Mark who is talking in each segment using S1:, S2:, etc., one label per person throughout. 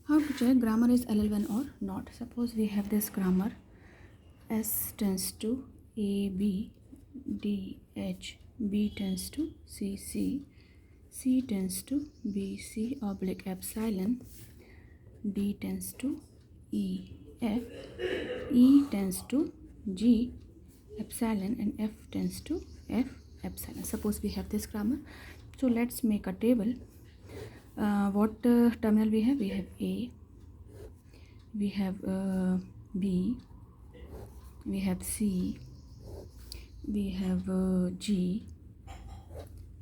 S1: How to check grammar is LL1 or not? Suppose we have this grammar S tends to A B D H, B tends to C C, C tends to B C oblique epsilon, D tends to E F, E tends to G epsilon, and F tends to F epsilon. Suppose we have this grammar. So let's make a table. What terminal we have? We have A, we have B, we have C, we have G,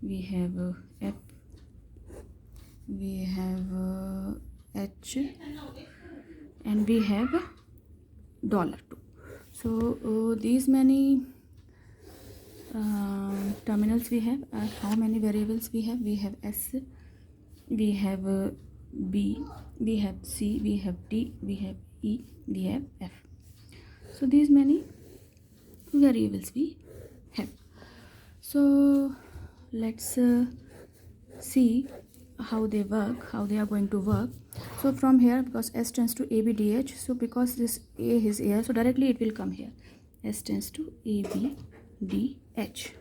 S1: we have F, we have H, and we have $2. So these many terminals we have. How many variables we have? We have S, we have B, we have C, we have D, we have E, we have F. So these many variables we have. So let's see how they work, how they are going to work. So from here, because S tends to A B D H, so because this A is here, so directly it will come here. S tends to A B D H,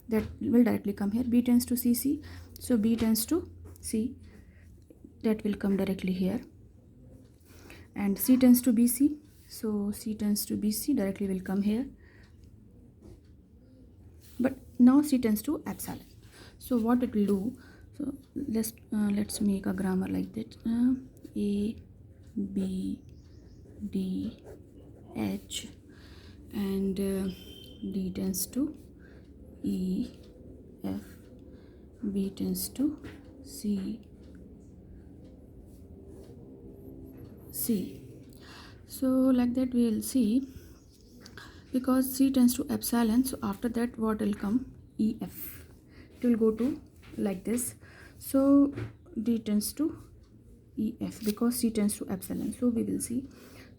S1: that will directly come here. B tends to C C, so B tends to C, that will come directly here. And C tends to BC, so C tends to BC, directly will come here. But now C tends to epsilon. So what it will do? So let's make a grammar like that. A B D H, and D tends to E F, B tends to C C. So like that we will see, because C tends to epsilon, so after that what will come? EF. It will go to like this. So D tends to EF because C tends to epsilon. So we will see.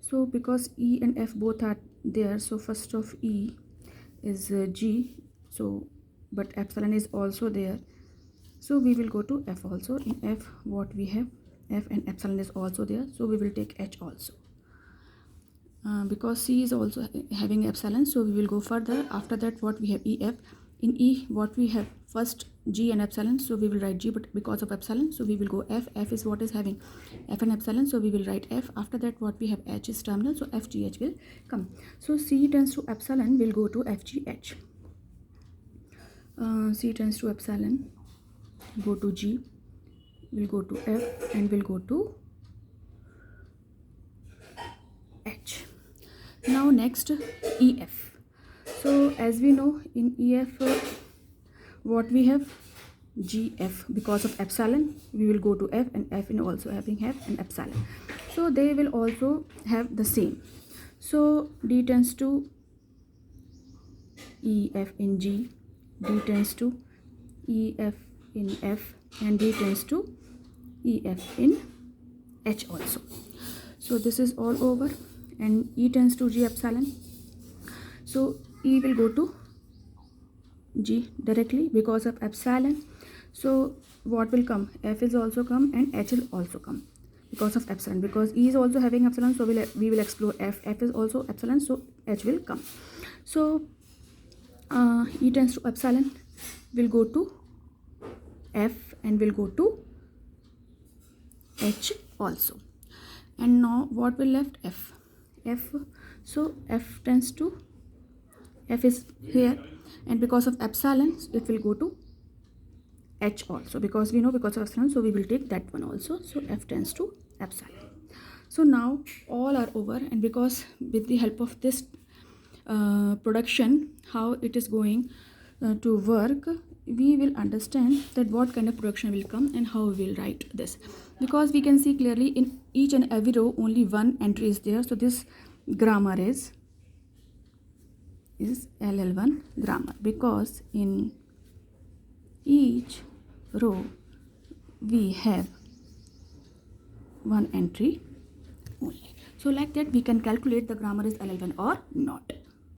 S1: So because E and F both are there, so first of E is G, so but epsilon is also there, so we will go to F also. In F what we have? F and epsilon is also there, so we will take H also. Because C is also having epsilon, so we will go further. After that what we have? EF. In E what we have? First G and epsilon, so we will write G, but because of epsilon, so we will go F. F is what is having? F and epsilon, so we will write F. After that what we have? H is terminal, so FGH will come. So C tends to epsilon will go to FGH. C tends to epsilon, go to G, will go to F, and will go to H. Now next EF. So as we know, in EF what we have? GF. Because of epsilon we will go to F, and F in also having F and epsilon, so they will also have the same. So D tends to EF in G, D tends to EF in F, and D tends to EF in H also. So this is all over, and E tends to G epsilon, so E will go to G directly because of epsilon. So what will come? F is also come, and H will also come because of epsilon. Because E is also having epsilon, so we will explore F. F is also epsilon, so H will come. So E tends to epsilon will go to F, and will go to H also. And now what will left? F. So F tends to, F is here, and because of epsilon it will go to H also, because we know because of epsilon, so we will take that one also. So F tends to epsilon. So now all are over, and because with the help of this production, how it is going to work, we will understand that what kind of production will come and how we will write this. Because we can see clearly in each and every row only one entry is there, so this grammar is LL1 grammar, because in each row we have one entry only. So like that we can calculate the grammar is LL1 or not.